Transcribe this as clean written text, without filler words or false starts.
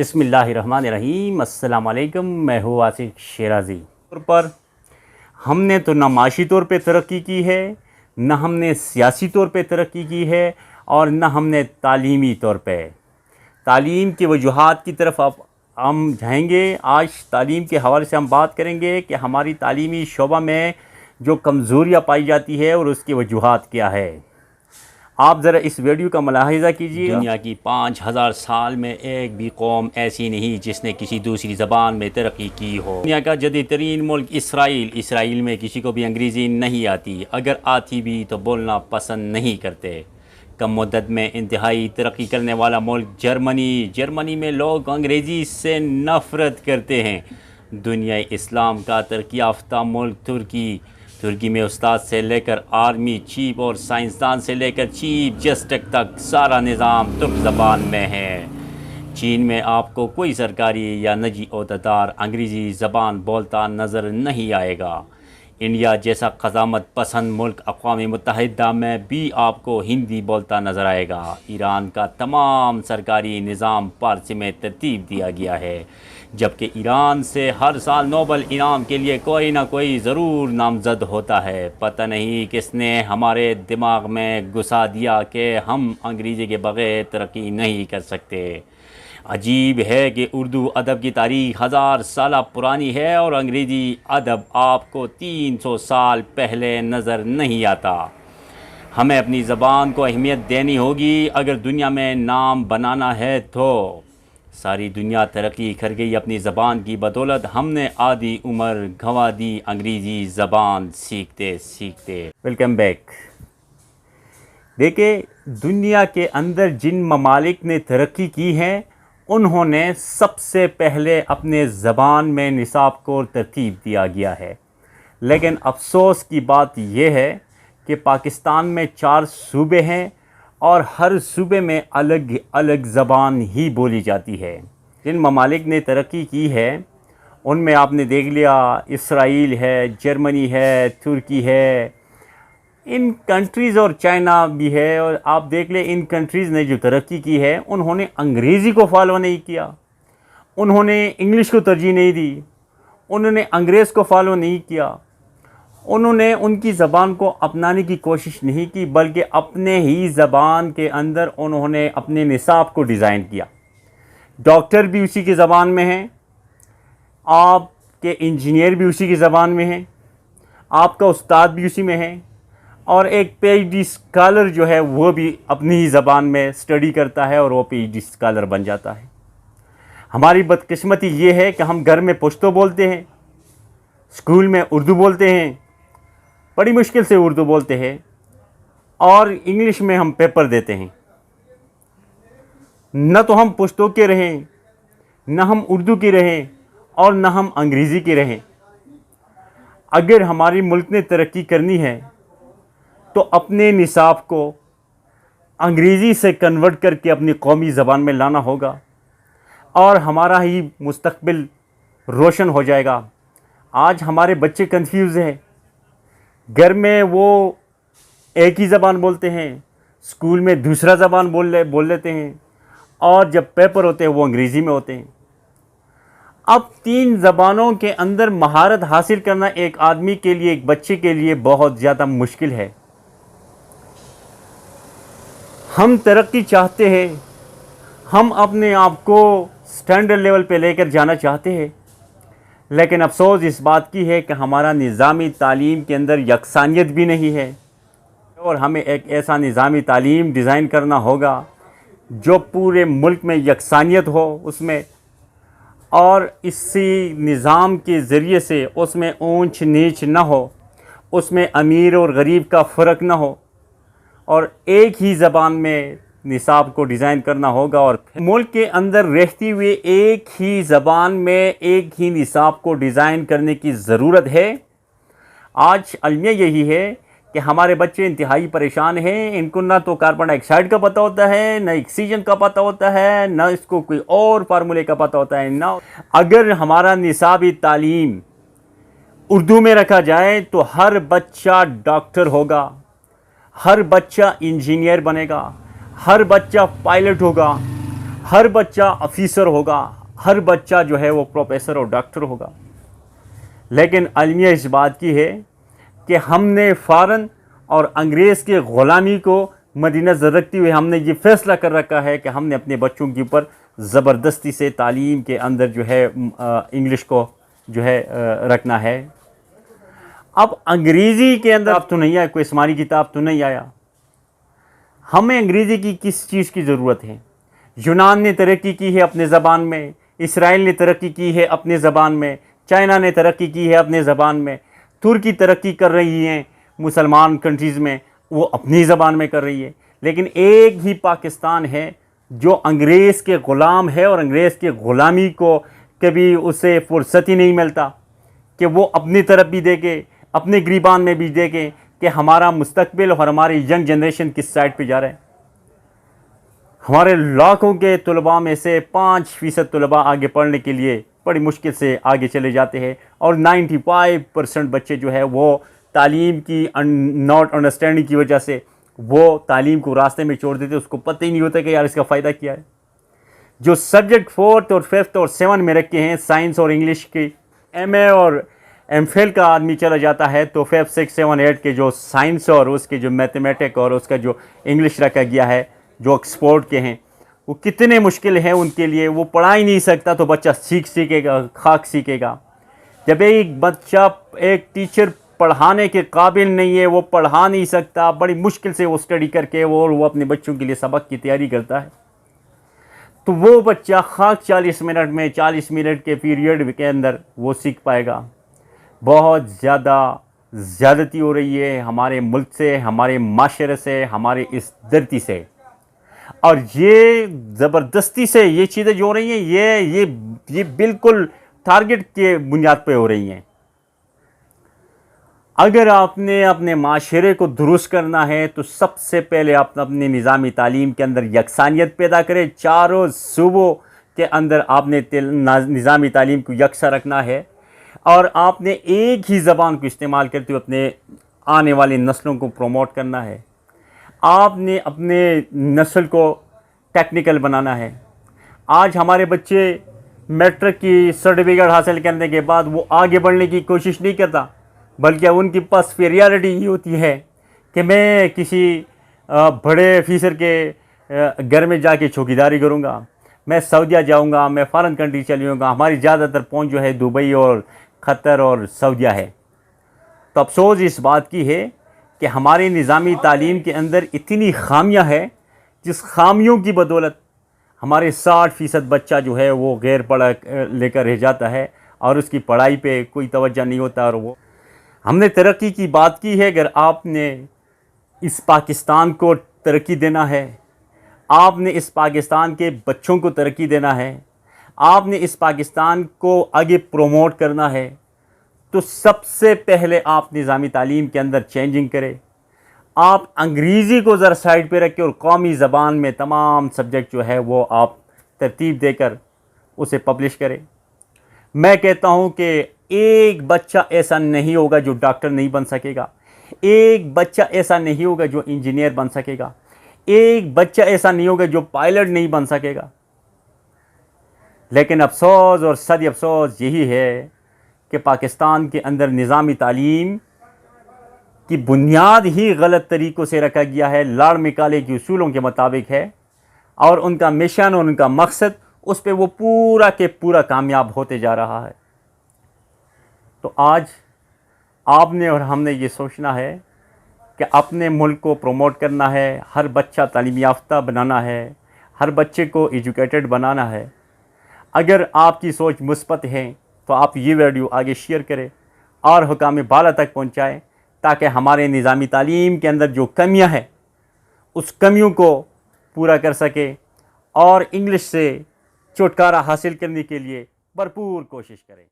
بسم اللہ الرحمن الرحیم۔ السلام علیکم، میں ہوں عاصق شیرازی۔ پر ہم نے تو نہ معاشی طور پہ ترقی کی ہے، نہ ہم نے سیاسی طور پہ ترقی کی ہے، اور نہ ہم نے تعلیمی طور پہ۔ تعلیم کی وجوہات کی طرف اب ہم جائیں گے۔ آج تعلیم کے حوالے سے ہم بات کریں گے کہ ہماری تعلیمی شعبہ میں جو کمزوریاں پائی جاتی ہے اور اس کی وجوہات کیا ہے۔ آپ ذرا اس ویڈیو کا ملاحظہ کیجیے۔ دنیا کی 5000 سال میں ایک بھی قوم ایسی نہیں جس نے کسی دوسری زبان میں ترقی کی ہو۔ دنیا کا جدید ترین ملک اسرائیل میں کسی کو بھی انگریزی نہیں آتی، اگر آتی بھی تو بولنا پسند نہیں کرتے۔ کم مدت میں انتہائی ترقی کرنے والا ملک جرمنی میں لوگ انگریزی سے نفرت کرتے ہیں۔ دنیا اسلام کا ترقی یافتہ ملک ترکی میں استاد سے لے کر آرمی چیف اور سائنسدان سے لے کر چیف جسٹس تک سارا نظام ترک زبان میں ہے۔ چین میں آپ کو کوئی سرکاری یا نجی عہدیدار انگریزی زبان بولتا نظر نہیں آئے گا۔ انڈیا جیسا قدامت پسند ملک اقوام متحدہ میں بھی آپ کو ہندی بولتا نظر آئے گا۔ ایران کا تمام سرکاری نظام فارسی میں ترتیب دیا گیا ہے، جبکہ ایران سے ہر سال نوبل انعام کے لیے کوئی نہ کوئی ضرور نامزد ہوتا ہے۔ پتہ نہیں کس نے ہمارے دماغ میں گھسا دیا کہ ہم انگریزی کے بغیر ترقی نہیں کر سکتے۔ عجیب ہے کہ اردو ادب کی تاریخ 1000 سالہ پرانی ہے اور انگریزی ادب آپ کو 300 سال پہلے نظر نہیں آتا۔ ہمیں اپنی زبان کو اہمیت دینی ہوگی اگر دنیا میں نام بنانا ہے تو۔ ساری دنیا ترقی کر گئی اپنی زبان کی بدولت، ہم نے آدھی عمر گنوا دی انگریزی زبان سیکھتے۔ Welcome back. دیکھیں، دنیا کے اندر جن ممالک نے ترقی کی ہے انہوں نے سب سے پہلے اپنے زبان میں نصاب کو ترتیب دیا گیا ہے، لیکن افسوس کی بات یہ ہے کہ پاکستان میں 4 صوبے ہیں اور ہر صوبے میں الگ الگ زبان ہی بولی جاتی ہے۔ جن ممالک نے ترقی کی ہے ان میں آپ نے دیکھ لیا اسرائیل ہے، جرمنی ہے، ترکی ہے، ان کنٹریز اور چائنا بھی ہے، اور آپ دیکھ لیں ان کنٹریز نے جو ترقی کی ہے انہوں نے انگریزی کو فالو نہیں کیا، انہوں نے انگلش کو ترجیح نہیں دی، انہوں نے انگریز کو فالو نہیں کیا، انہوں نے ان کی زبان کو اپنانے کی کوشش نہیں کی، بلکہ اپنے ہی زبان کے اندر انہوں نے اپنے نصاب کو ڈیزائن کیا۔ ڈاکٹر بھی اسی کی زبان میں ہیں، آپ کے انجینئر بھی اسی کی زبان میں ہیں، آپ کا استاد بھی اسی میں ہے، اور ایک پی ایچ ڈی اسکالر جو ہے وہ بھی اپنی ہی زبان میں اسٹڈی کرتا ہے اور وہ پی ایچ ڈی اسکالر بن جاتا ہے۔ ہماری بدقسمتی یہ ہے کہ ہم گھر میں پشتو بولتے ہیں، اسکول میں اردو بولتے ہیں، بڑی مشکل سے اردو بولتے ہیں، اور انگلش میں ہم پیپر دیتے ہیں۔ نہ تو ہم پشتو کے رہیں، نہ ہم اردو کی رہیں، اور نہ ہم انگریزی کی رہیں۔ اگر ہماری ملک نے ترقی کرنی ہے تو اپنے نصاب کو انگریزی سے کنورٹ کر کے اپنی قومی زبان میں لانا ہوگا، اور ہمارا ہی مستقبل روشن ہو جائے گا۔ آج ہمارے بچے کنفیوز ہیں، گھر میں وہ ایک ہی زبان بولتے ہیں، اسکول میں دوسرا زبان بول لیتے ہیں، اور جب پیپر ہوتے ہیں وہ انگریزی میں ہوتے ہیں۔ اب 3 زبانوں کے اندر مہارت حاصل کرنا ایک آدمی کے لیے، ایک بچے کے لیے بہت زیادہ مشکل ہے۔ ہم ترقی چاہتے ہیں، ہم اپنے آپ کو سٹینڈرڈ لیول پہ لے کر جانا چاہتے ہیں، لیکن افسوس اس بات کی ہے کہ ہمارا نظامی تعلیم کے اندر یکسانیت بھی نہیں ہے، اور ہمیں ایک ایسا نظامی تعلیم ڈیزائن کرنا ہوگا جو پورے ملک میں یکسانیت ہو اس میں، اور اسی نظام کے ذریعے سے اس میں اونچ نیچ نہ ہو، اس میں امیر اور غریب کا فرق نہ ہو، اور ایک ہی زبان میں نصاب کو ڈیزائن کرنا ہوگا۔ اور ملک کے اندر رہتی ہوئے ایک ہی زبان میں ایک ہی نصاب کو ڈیزائن کرنے کی ضرورت ہے۔ آج المیہ یہی ہے کہ ہمارے بچے انتہائی پریشان ہیں، ان کو نہ تو کاربن ڈائی آکسائڈ کا پتہ ہوتا ہے، نہ آکسیجن کا پتہ ہوتا ہے، نہ اس کو کوئی اور فارمولے کا پتہ ہوتا ہے۔ نہ اگر ہمارا نصابی تعلیم اردو میں رکھا جائے تو ہر بچہ ڈاکٹر ہوگا، ہر بچہ انجینئر بنے گا، ہر بچہ پائلٹ ہوگا، ہر بچہ افیسر ہوگا، ہر بچہ جو ہے وہ پروفیسر اور ڈاکٹر ہوگا، لیکن المیہ اس بات کی ہے کہ ہم نے فوراً اور انگریز کے غلامی کو مد نظر رکھتے ہوئے ہم نے یہ فیصلہ کر رکھا ہے کہ ہم نے اپنے بچوں کے اوپر زبردستی سے تعلیم کے اندر جو ہے انگلش کو جو ہے رکھنا ہے۔ اب انگریزی کے اندر اب تو نہیں آیا، کوئی اسمانی کتاب تو نہیں آیا، ہمیں انگریزی کی کس چیز کی ضرورت ہے؟ یونان نے ترقی کی ہے اپنے زبان میں، اسرائیل نے ترقی کی ہے اپنے زبان میں، چائنا نے ترقی کی ہے اپنے زبان میں، ترکی ترقی کر رہی ہیں مسلمان کنٹریز میں، وہ اپنی زبان میں کر رہی ہے، لیکن ایک ہی پاکستان ہے جو انگریز کے غلام ہے، اور انگریز کے غلامی کو کبھی اسے فرصت ہی نہیں ملتا کہ وہ اپنی طرف بھی دیکھے، اپنے گریبان میں بھی دیکھے کہ ہمارا مستقبل اور ہماری ینگ جنریشن کس سائڈ پہ جا رہے ہیں۔ ہمارے لاکھوں کے طلباء میں سے 5% طلباء آگے پڑھنے کے لیے بڑی مشکل سے آگے چلے جاتے ہیں، اور 95% بچے جو ہے وہ تعلیم کی ناٹ انڈرسٹینڈنگ کی وجہ سے وہ تعلیم کو راستے میں چھوڑ دیتے، اس کو پتہ ہی نہیں ہوتا کہ یار اس کا فائدہ کیا ہے۔ جو سبجیکٹ 4th اور 5th اور 7 میں رکھے ہیں سائنس اور انگلش کی، ایم اے اور ایم فل کا آدمی چلا جاتا ہے تو 5, 6, 7, 8 کے جو سائنس اور اس کے جو میتھمیٹک اور اس کا جو انگلش رکھا گیا ہے جو ایکسپورٹ کے ہیں، وہ کتنے مشکل ہیں ان کے لیے، وہ پڑھا ہی نہیں سکتا تو بچہ سیکھے گا، خاک سیکھے گا۔ جب ایک بچہ ایک ٹیچر پڑھانے کے قابل نہیں ہے، وہ پڑھا نہیں سکتا، بڑی مشکل سے وہ اسٹڈی کر کے وہ اپنے بچوں کے لیے سبق کی تیاری کرتا ہے، تو وہ بچہ خاک 40 منٹ میں 40 منٹ کے پیریڈ کے اندر وہ سیکھ پائے گا۔ بہت زیادہ زیادتی ہو رہی ہے ہمارے ملک سے، ہمارے معاشرے سے، ہمارے اس دھرتی سے، اور یہ زبردستی سے یہ چیزیں جو ہو رہی ہیں یہ بالکل ٹارگٹ کے بنیاد پہ ہو رہی ہیں۔ اگر آپ نے اپنے معاشرے کو درست کرنا ہے تو سب سے پہلے آپ اپنے نظامی تعلیم کے اندر یکسانیت پیدا کریں، چاروں صوبوں کے اندر آپ نے نظامی تعلیم کو یکساں رکھنا ہے، اور آپ نے ایک ہی زبان کو استعمال کرتے ہوئے اپنے آنے والی نسلوں کو پروموٹ کرنا ہے۔ آپ نے اپنے نسل کو ٹیکنیکل بنانا ہے۔ آج ہمارے بچے میٹرک کی سرٹیفکیٹ حاصل کرنے کے بعد وہ آگے بڑھنے کی کوشش نہیں کرتا، بلکہ ان کے پاس پریارٹی یہ ہوتی ہے کہ میں کسی بڑے آفیسر کے گھر میں جا کے چوکیداری کروں گا، میں سعودیہ جاؤں گا، میں فارن کنٹری چلی جاؤں گا۔ ہماری زیادہ تر پہنچ جو ہے دبئی اور قطر اور سعودیہ ہے۔ تو افسوس اس بات کی ہے کہ ہماری نظامی تعلیم کے اندر اتنی خامیاں ہیں، جس خامیوں کی بدولت ہمارے 60% بچہ جو ہے وہ غیر پڑھا لے کر رہ جاتا ہے، اور اس کی پڑھائی پہ کوئی توجہ نہیں ہوتا۔ اور وہ ہم نے ترقی کی بات کی ہے، اگر آپ نے اس پاکستان کو ترقی دینا ہے، آپ نے اس پاکستان کے بچوں کو ترقی دینا ہے، آپ نے اس پاکستان کو آگے پروموٹ کرنا ہے، تو سب سے پہلے آپ نظامی تعلیم کے اندر چینجنگ کریں۔ آپ انگریزی کو ذرا سائڈ پہ رکھیں اور قومی زبان میں تمام سبجیکٹ جو ہے وہ آپ ترتیب دے کر اسے پبلش کریں۔ میں کہتا ہوں کہ ایک بچہ ایسا نہیں ہوگا جو ڈاکٹر نہیں بن سکے گا، ایک بچہ ایسا نہیں ہوگا جو انجینئر بن سکے گا، ایک بچہ ایسا نہیں ہوگا جو پائلٹ نہیں بن سکے گا۔ لیکن افسوس اور صد افسوس یہی ہے کہ پاکستان کے اندر نظامی تعلیم کی بنیاد ہی غلط طریقوں سے رکھا گیا ہے، لاڑ مکالے کے اصولوں کے مطابق ہے، اور ان کا مشن اور ان کا مقصد اس پہ وہ پورا کے پورا کامیاب ہوتے جا رہا ہے۔ تو آج آپ نے اور ہم نے یہ سوچنا ہے کہ اپنے ملک کو پروموٹ کرنا ہے، ہر بچہ تعلیم یافتہ بنانا ہے، ہر بچے کو ایجوکیٹڈ بنانا ہے۔ اگر آپ کی سوچ مثبت ہے تو آپ یہ ویڈیو آگے شیئر کریں اور حکام بالا تک پہنچائیں، تاکہ ہمارے نظامی تعلیم کے اندر جو کمیاں ہیں اس کمیوں کو پورا کر سکے، اور انگلش سے چھٹکارا حاصل کرنے کے لیے بھرپور کوشش کریں۔